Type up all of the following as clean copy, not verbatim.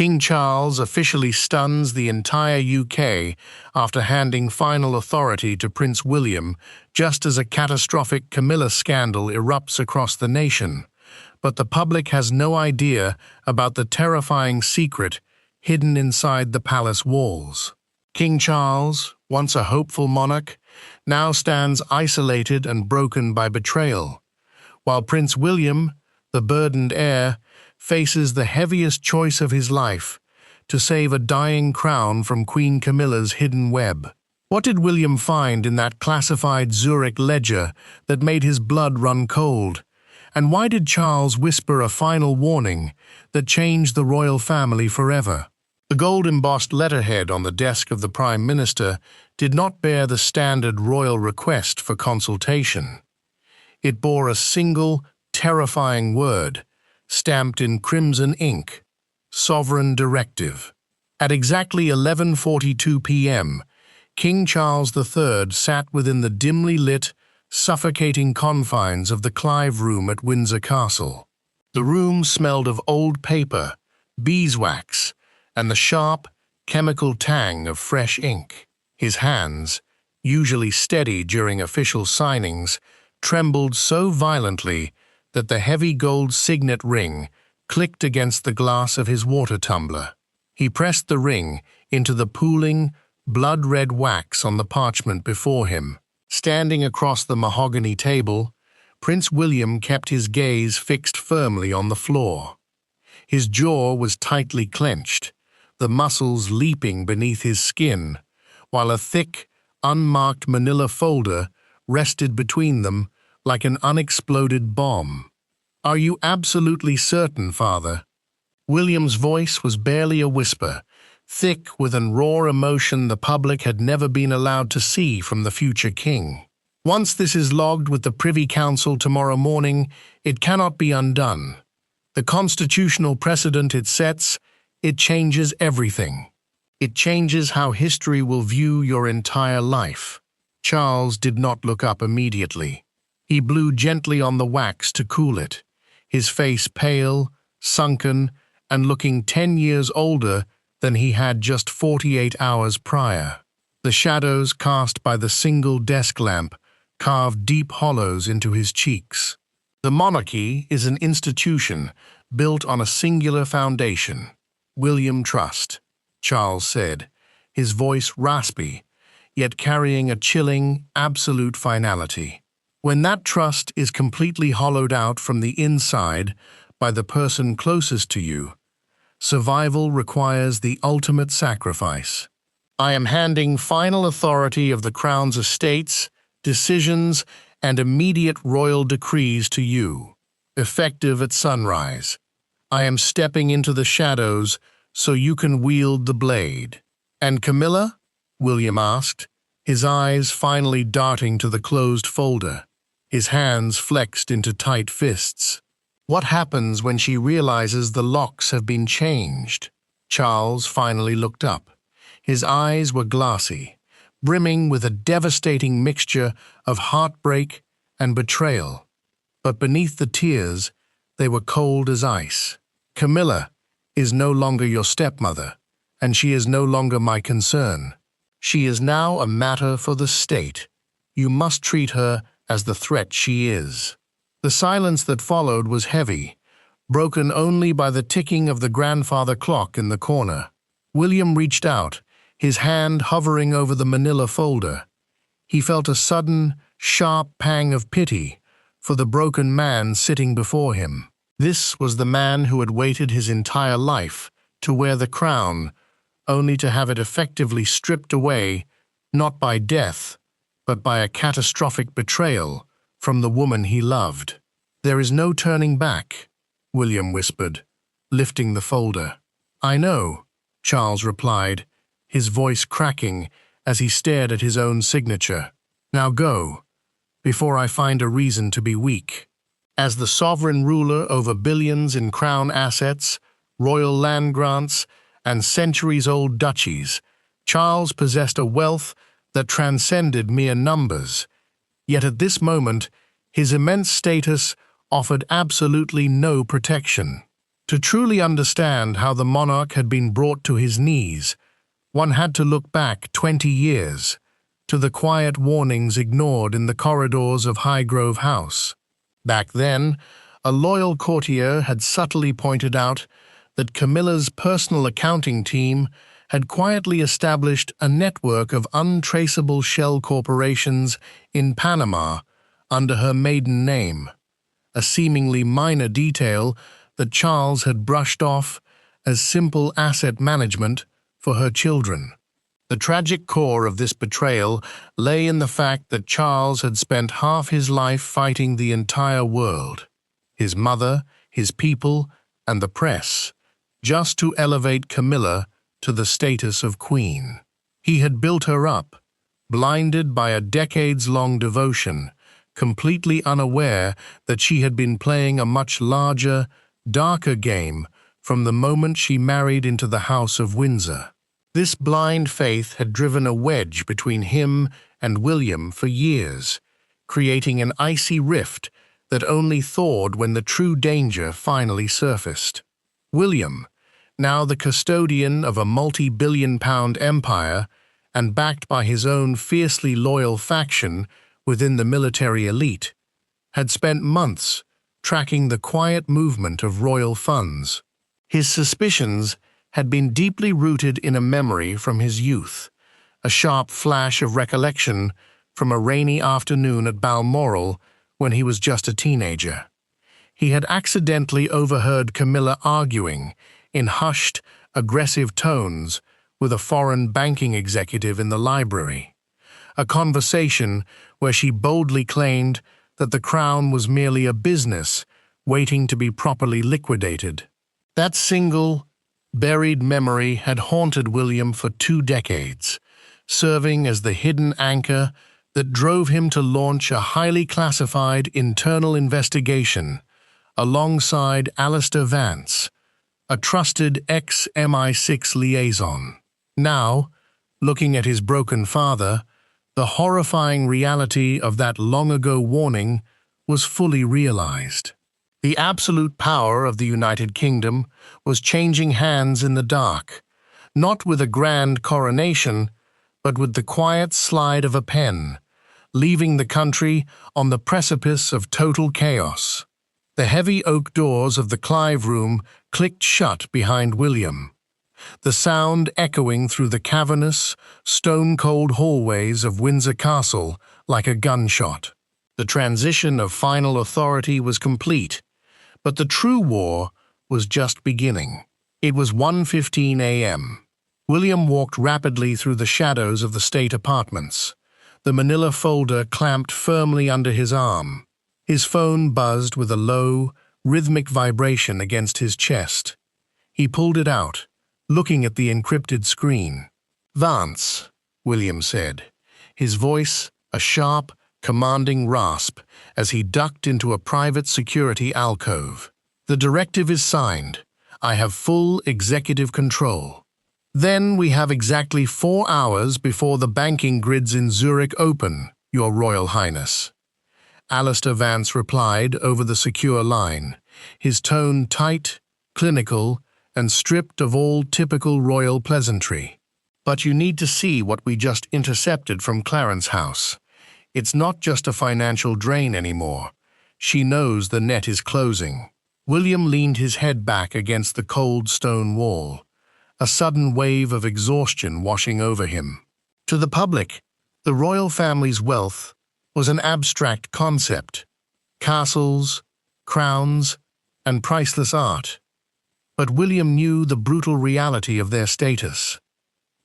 King Charles officially stuns the entire UK after handing final authority to Prince William, just as a catastrophic Camilla scandal erupts across the nation. But the public has no idea about the terrifying secret hidden inside the palace walls. King Charles, once a hopeful monarch, now stands isolated and broken by betrayal, while Prince William, the burdened heir, faces the heaviest choice of his life to save a dying crown from Queen Camilla's hidden web. What did William find in that classified Zurich ledger that made his blood run cold? And why did Charles whisper a final warning that changed the royal family forever? The gold-embossed letterhead on the desk of the Prime Minister did not bear the standard royal request for consultation. It bore a single, terrifying word, stamped in crimson ink: Sovereign Directive. At exactly 11:42 p.m., King Charles III sat within the dimly lit, suffocating confines of the Clive Room at Windsor Castle. The room smelled of old paper, beeswax, and the sharp, chemical tang of fresh ink. His hands, usually steady during official signings, trembled so violently that the heavy gold signet ring clicked against the glass of his water tumbler. He pressed the ring into the pooling, blood-red wax on the parchment before him. Standing across the mahogany table, Prince William kept his gaze fixed firmly on the floor. His jaw was tightly clenched, the muscles leaping beneath his skin, while a thick, unmarked manila folder rested between them like an unexploded bomb. "Are you absolutely certain, Father?" William's voice was barely a whisper, thick with a raw emotion the public had never been allowed to see from the future king. "Once this is logged with the Privy Council tomorrow morning, it cannot be undone. The constitutional precedent it sets, it changes everything. It changes how history will view your entire life." Charles did not look up immediately. He blew gently on the wax to cool it, his face pale, sunken, and looking 10 years older than he had just 48 hours prior. The shadows cast by the single desk lamp carved deep hollows into his cheeks. "The monarchy is an institution built on a singular foundation: William Trust," Charles said, his voice raspy, yet carrying a chilling, absolute finality. "When that trust is completely hollowed out from the inside by the person closest to you, survival requires the ultimate sacrifice. I am handing final authority of the Crown's estates, decisions, and immediate royal decrees to you, effective at sunrise. I am stepping into the shadows so you can wield the blade." "And Camilla?" William asked, his eyes finally darting to the closed folder. His hands flexed into tight fists. "What happens when she realizes the locks have been changed?" Charles finally looked up. His eyes were glassy, brimming with a devastating mixture of heartbreak and betrayal. But beneath the tears, they were cold as ice. "Camilla is no longer your stepmother, and she is no longer my concern. She is now a matter for the state. You must treat her as the threat she is." The silence that followed was heavy, broken only by the ticking of the grandfather clock in the corner. William reached out, his hand hovering over the manila folder. He felt a sudden, sharp pang of pity for the broken man sitting before him. This was the man who had waited his entire life to wear the crown, only to have it effectively stripped away, not by death, but by a catastrophic betrayal from the woman he loved. "There is no turning back," William whispered, lifting the folder. "I know," Charles replied, his voice cracking as he stared at his own signature. "Now go, before I find a reason to be weak." As the sovereign ruler over billions in crown assets, royal land grants, and centuries-old duchies, Charles possessed a wealth that transcended mere numbers. Yet at this moment, his immense status offered absolutely no protection. To truly understand how the monarch had been brought to his knees, one had to look back 20 years, to the quiet warnings ignored in the corridors of Highgrove House. Back then, a loyal courtier had subtly pointed out that Camilla's personal accounting team had quietly established a network of untraceable shell corporations in Panama under her maiden name, a seemingly minor detail that Charles had brushed off as simple asset management for her children. The tragic core of this betrayal lay in the fact that Charles had spent half his life fighting the entire world, his mother, his people, and the press, just to elevate Camilla to the status of queen. He had built her up, blinded by a decades-long devotion, completely unaware that she had been playing a much larger, darker game from the moment she married into the House of Windsor. This blind faith had driven a wedge between him and William for years, creating an icy rift that only thawed when the true danger finally surfaced. William, now the custodian of a multi-billion-pound empire and backed by his own fiercely loyal faction within the military elite, had spent months tracking the quiet movement of royal funds. His suspicions had been deeply rooted in a memory from his youth, a sharp flash of recollection from a rainy afternoon at Balmoral when he was just a teenager. He had accidentally overheard Camilla arguing in hushed, aggressive tones with a foreign banking executive in the library, a conversation where she boldly claimed that the crown was merely a business waiting to be properly liquidated. That single, buried memory had haunted William for 2 decades, serving as the hidden anchor that drove him to launch a highly classified internal investigation alongside Alistair Vance, a trusted ex-MI6 liaison. Now, looking at his broken father, the horrifying reality of that long-ago warning was fully realized. The absolute power of the United Kingdom was changing hands in the dark, not with a grand coronation, but with the quiet slide of a pen, leaving the country on the precipice of total chaos. The heavy oak doors of the Clive Room clicked shut behind William, the sound echoing through the cavernous, stone-cold hallways of Windsor Castle like a gunshot. The transition of final authority was complete, but the true war was just beginning. It was 1:15 a.m. William walked rapidly through the shadows of the state apartments, the manila folder clamped firmly under his arm. His phone buzzed with a low, rhythmic vibration against his chest. He pulled it out, looking at the encrypted screen. "Vance," William said, his voice a sharp, commanding rasp as he ducked into a private security alcove. "The directive is signed. I have full executive control. Then we have exactly 4 hours before the banking grids in Zurich open, Your Royal Highness." Alistair Vance replied over the secure line, his tone tight, clinical, and stripped of all typical royal pleasantry. "But you need to see what we just intercepted from Clarence House. It's not just a financial drain anymore. She knows the net is closing." William leaned his head back against the cold stone wall, a sudden wave of exhaustion washing over him. To the public, the royal family's wealth was an abstract concept: castles, crowns, and priceless art. But William knew the brutal reality of their status.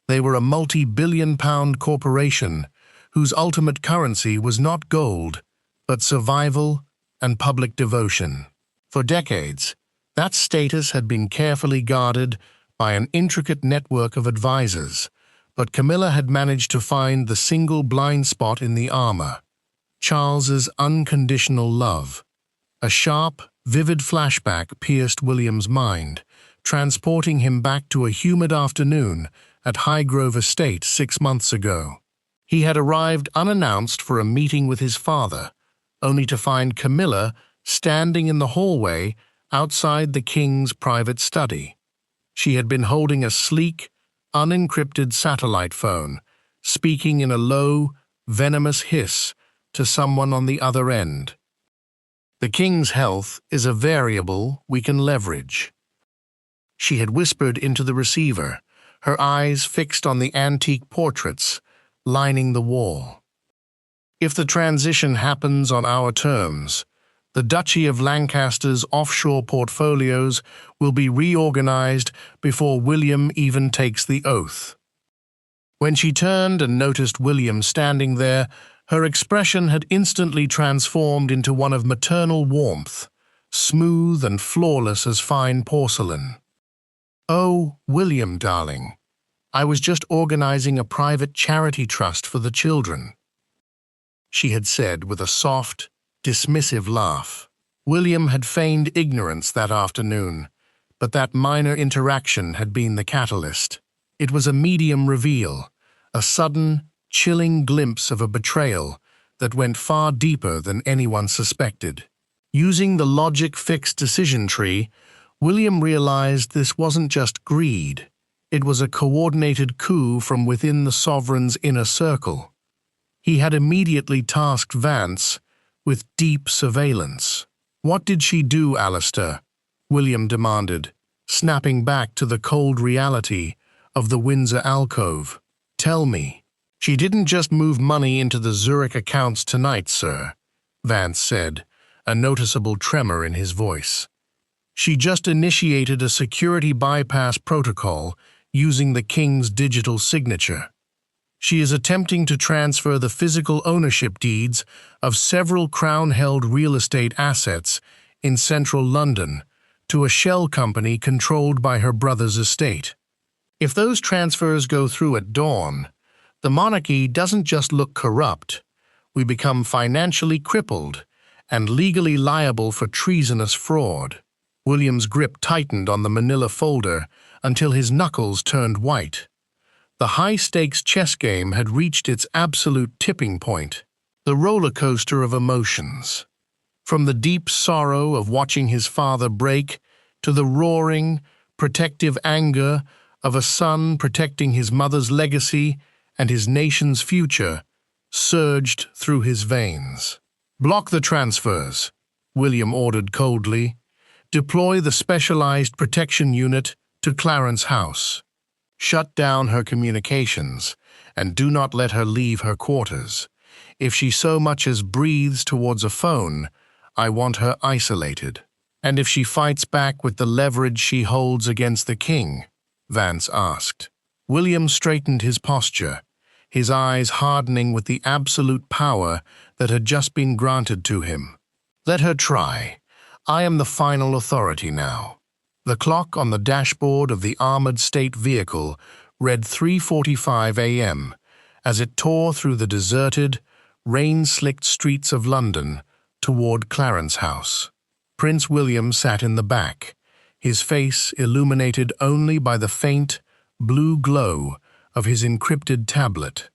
They were a multi-billion-pound corporation whose ultimate currency was not gold, but survival and public devotion. For decades, that status had been carefully guarded by an intricate network of advisors, but Camilla had managed to find the single blind spot in the armor: Charles's unconditional love. A sharp, vivid flashback pierced William's mind, transporting him back to a humid afternoon at Highgrove Estate 6 months ago. He had arrived unannounced for a meeting with his father, only to find Camilla standing in the hallway outside the king's private study. She had been holding a sleek, unencrypted satellite phone, speaking in a low, venomous hiss to someone on the other end. "The king's health is a variable we can leverage," she had whispered into the receiver, her eyes fixed on the antique portraits lining the wall. "If the transition happens on our terms, the Duchy of Lancaster's offshore portfolios will be reorganized before William even takes the oath." When she turned and noticed William standing there, her expression had instantly transformed into one of maternal warmth, smooth and flawless as fine porcelain. "Oh, William, darling, I was just organizing a private charity trust for the children," she had said with a soft, dismissive laugh. William had feigned ignorance that afternoon, but that minor interaction had been the catalyst. It was a medium reveal, a sudden, chilling glimpse of a betrayal that went far deeper than anyone suspected. Using the logic-fixed decision tree, William realized this wasn't just greed. It was a coordinated coup from within the sovereign's inner circle. He had immediately tasked Vance with deep surveillance. "What did she do, Alistair?" William demanded, snapping back to the cold reality of the Windsor alcove. "Tell me." "She didn't just move money into the Zurich accounts tonight, sir," Vance said, a noticeable tremor in his voice. "She just initiated a security bypass protocol using the King's digital signature. She is attempting to transfer the physical ownership deeds of several Crown-held real estate assets in central London to a shell company controlled by her brother's estate. If those transfers go through at dawn, the monarchy doesn't just look corrupt, we become financially crippled and legally liable for treasonous fraud." William's grip tightened on the manila folder until his knuckles turned white. The high-stakes chess game had reached its absolute tipping point, the roller coaster of emotions. From the deep sorrow of watching his father break to the roaring, protective anger of a son protecting his mother's legacy and his nation's future, surged through his veins. "Block the transfers," William ordered coldly. "Deploy the specialized protection unit to Clarence House. Shut down her communications, and do not let her leave her quarters. If she so much as breathes towards a phone, I want her isolated." "And if she fights back with the leverage she holds against the king?" Vance asked. William straightened his posture, his eyes hardening with the absolute power that had just been granted to him. "Let her try. I am the final authority now." The clock on the dashboard of the armored state vehicle read 3:45 a.m. as it tore through the deserted, rain-slicked streets of London toward Clarence House. Prince William sat in the back, his face illuminated only by the faint, blue glow of his encrypted tablet.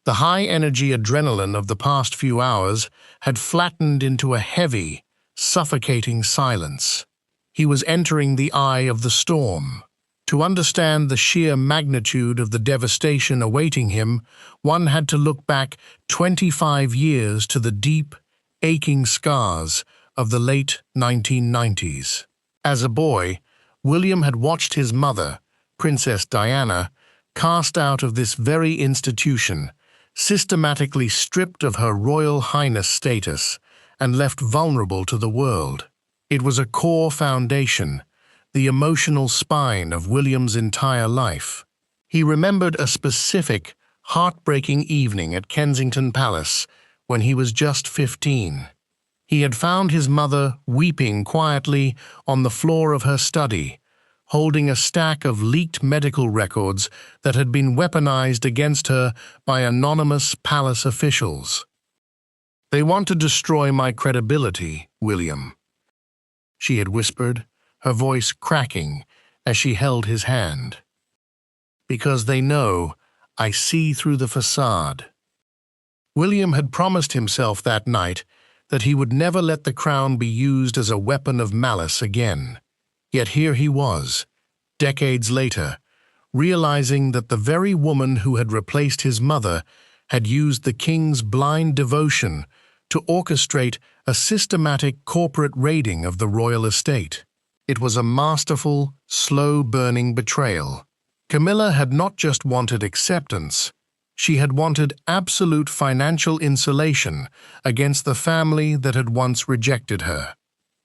The high-energy adrenaline of the past few hours had flattened into a heavy, suffocating silence. He was entering the eye of the storm. To understand the sheer magnitude of the devastation awaiting him, one had to look back 25 years to the deep, aching scars of the late 1990s. As a boy, William had watched his mother, Princess Diana, cast out of this very institution, systematically stripped of her Royal Highness status and left vulnerable to the world. It was a core foundation, the emotional spine of William's entire life. He remembered a specific, heartbreaking evening at Kensington Palace when he was just 15. He had found his mother weeping quietly on the floor of her study, holding a stack of leaked medical records that had been weaponized against her by anonymous palace officials. "They want to destroy my credibility, William," she had whispered, her voice cracking as she held his hand. "Because they know I see through the facade." William had promised himself that night that he would never let the crown be used as a weapon of malice again. Yet here he was, decades later, realizing that the very woman who had replaced his mother had used the king's blind devotion to orchestrate a systematic corporate raiding of the royal estate. It was a masterful, slow-burning betrayal. Camilla had not just wanted acceptance, she had wanted absolute financial insulation against the family that had once rejected her.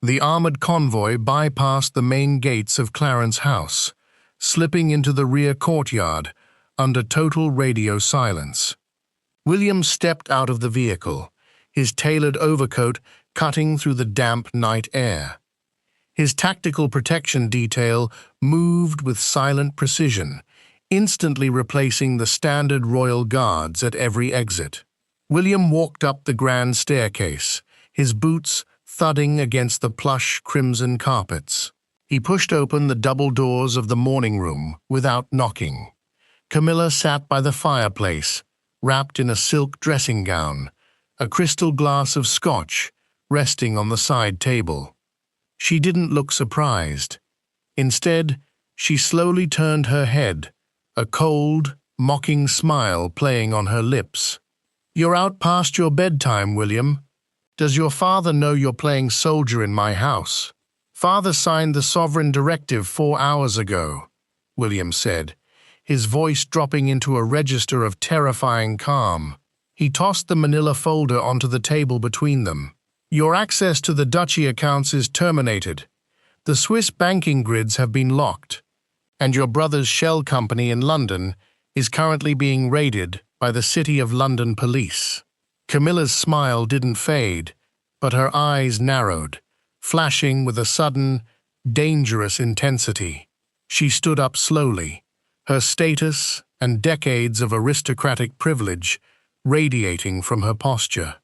The armored convoy bypassed the main gates of Clarence House, slipping into the rear courtyard under total radio silence. William stepped out of the vehicle, his tailored overcoat cutting through the damp night air. His tactical protection detail moved with silent precision, instantly replacing the standard royal guards at every exit. William walked up the grand staircase, his boots thudding against the plush crimson carpets. He pushed open the double doors of the morning room without knocking. Camilla sat by the fireplace, wrapped in a silk dressing gown, a crystal glass of scotch resting on the side table. She didn't look surprised. Instead, she slowly turned her head, a cold, mocking smile playing on her lips. "You're out past your bedtime, William. Does your father know you're playing soldier in my house?" "Father signed the sovereign directive 4 hours ago," William said, his voice dropping into a register of terrifying calm. He tossed the manila folder onto the table between them. "Your access to the duchy accounts is terminated. The Swiss banking grids have been locked, and your brother's shell company in London is currently being raided by the City of London police." Camilla's smile didn't fade, but her eyes narrowed, flashing with a sudden, dangerous intensity. She stood up slowly, her status and decades of aristocratic privilege radiating from her posture.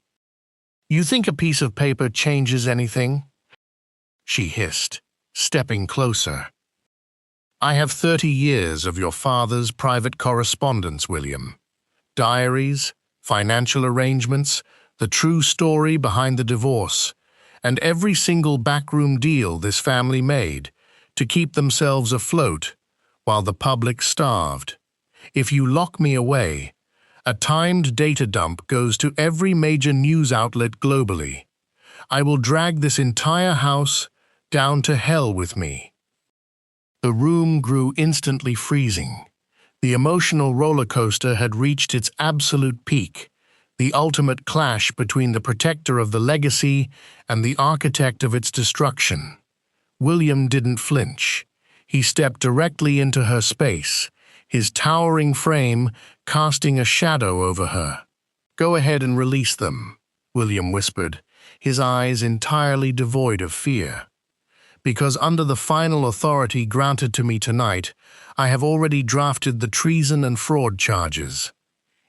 "You think a piece of paper changes anything?" she hissed, stepping closer. "I have 30 years of your father's private correspondence, William. Diaries, financial arrangements, the true story behind the divorce, and every single backroom deal this family made to keep themselves afloat while the public starved. If you lock me away, a timed data dump goes to every major news outlet globally. I will drag this entire house down to hell with me." The room grew instantly freezing. The emotional roller coaster had reached its absolute peak, the ultimate clash between the protector of the legacy and the architect of its destruction. William didn't flinch. He stepped directly into her space, his towering frame casting a shadow over her. "Go ahead and release them," William whispered, his eyes entirely devoid of fear. "Because under the final authority granted to me tonight, I have already drafted the treason and fraud charges.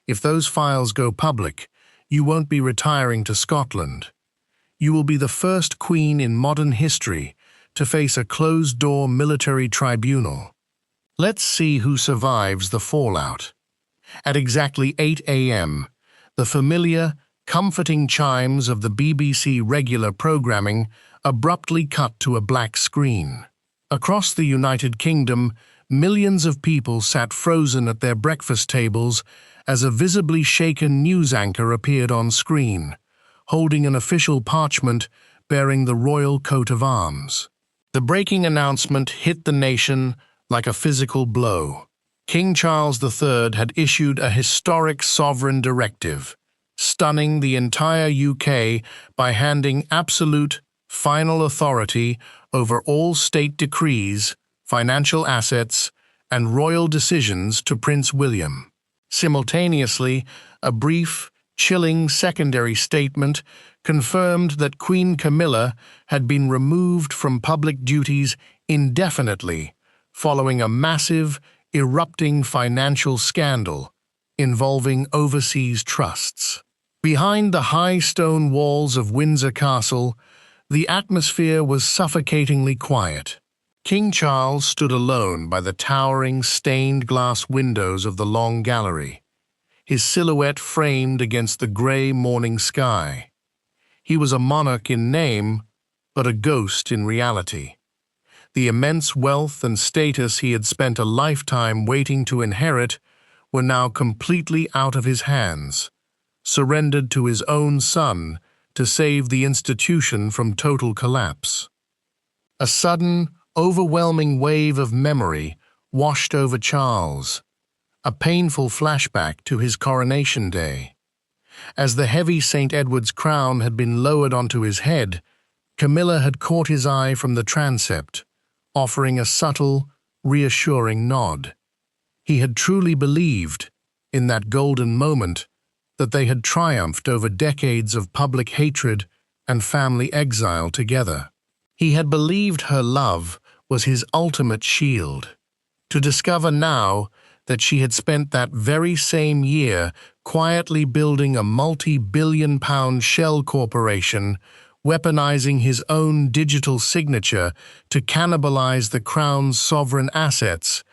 If those files go public, you won't be retiring to Scotland. You will be the first queen in modern history to face a closed-door military tribunal. Let's see who survives the fallout." At exactly 8 a.m., the familiar, comforting chimes of the BBC regular programming abruptly cut to a black screen. Across the United Kingdom, millions of people sat frozen at their breakfast tables as a visibly shaken news anchor appeared on screen, holding an official parchment bearing the royal coat of arms. The breaking announcement hit the nation like a physical blow. King Charles III had issued a historic sovereign directive, stunning the entire UK by handing absolute, final authority over all state decrees, financial assets, and royal decisions to Prince William. Simultaneously, a brief, chilling secondary statement confirmed that Queen Camilla had been removed from public duties indefinitely following a massive, erupting financial scandal involving overseas trusts. Behind the high stone walls of Windsor Castle, the atmosphere was suffocatingly quiet. King Charles stood alone by the towering stained glass windows of the long gallery, his silhouette framed against the grey morning sky. He was a monarch in name, but a ghost in reality. The immense wealth and status he had spent a lifetime waiting to inherit were now completely out of his hands, surrendered to his own son to save the institution from total collapse. A sudden, overwhelming wave of memory washed over Charles, a painful flashback to his coronation day. As the heavy St. Edward's crown had been lowered onto his head, Camilla had caught his eye from the transept, offering a subtle, reassuring nod. He had truly believed, in that golden moment, that they had triumphed over decades of public hatred and family exile together. He had believed her love was his ultimate shield. To discover now that she had spent that very same year quietly building a multi-billion-pound shell corporation, weaponizing his own digital signature to cannibalize the crown's sovereign assets,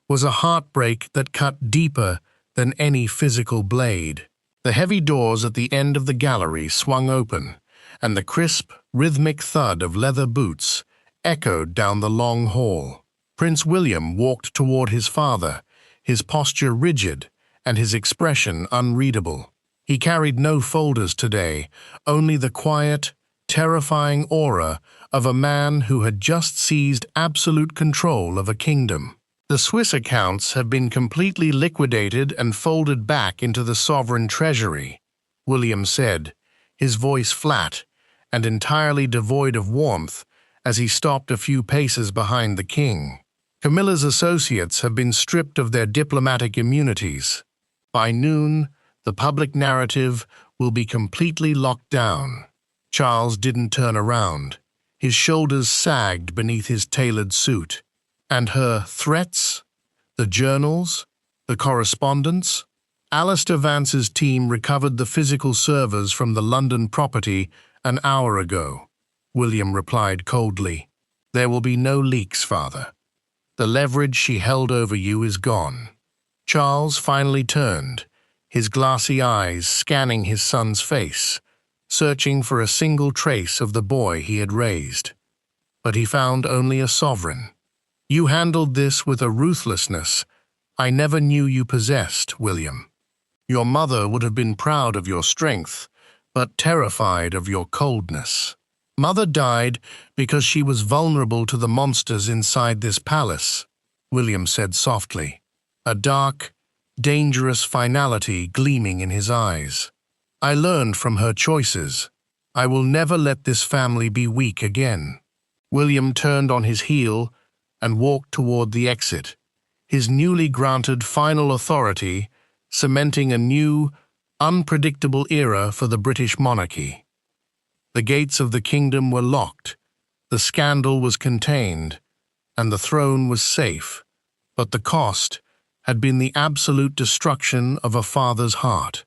was a heartbreak that cut deeper than any physical blade. The heavy doors at the end of the gallery swung open, and the crisp, rhythmic thud of leather boots echoed down the long hall. Prince William walked toward his father, his posture rigid and his expression unreadable. He carried no folders today, only the quiet, terrifying aura of a man who had just seized absolute control of a kingdom. The Swiss accounts have been completely liquidated and folded back into the sovereign treasury, William said, his voice flat and entirely devoid of warmth as he stopped a few paces behind the king. Camilla's associates have been stripped of their diplomatic immunities. By noon, the public narrative will be completely locked down. Charles didn't turn around. His shoulders sagged beneath his tailored suit. And her threats? The journals? The correspondence? Alistair Vance's team recovered the physical servers from the London property an hour ago, William replied coldly. There will be no leaks, father. The leverage she held over you is gone. Charles finally turned, his glassy eyes scanning his son's face, searching for a single trace of the boy he had raised. But he found only a sovereign. You handled this with a ruthlessness I never knew you possessed, William. Your mother would have been proud of your strength, but terrified of your coldness. Mother died because she was vulnerable to the monsters inside this palace, William said softly, a dark, dangerous finality gleaming in his eyes. I learned from her choices. I will never let this family be weak again. William turned on his heel and walked toward the exit, his newly granted final authority cementing a new, unpredictable era for the British monarchy. The gates of the kingdom were locked, the scandal was contained, and the throne was safe, but the cost had been the absolute destruction of a father's heart.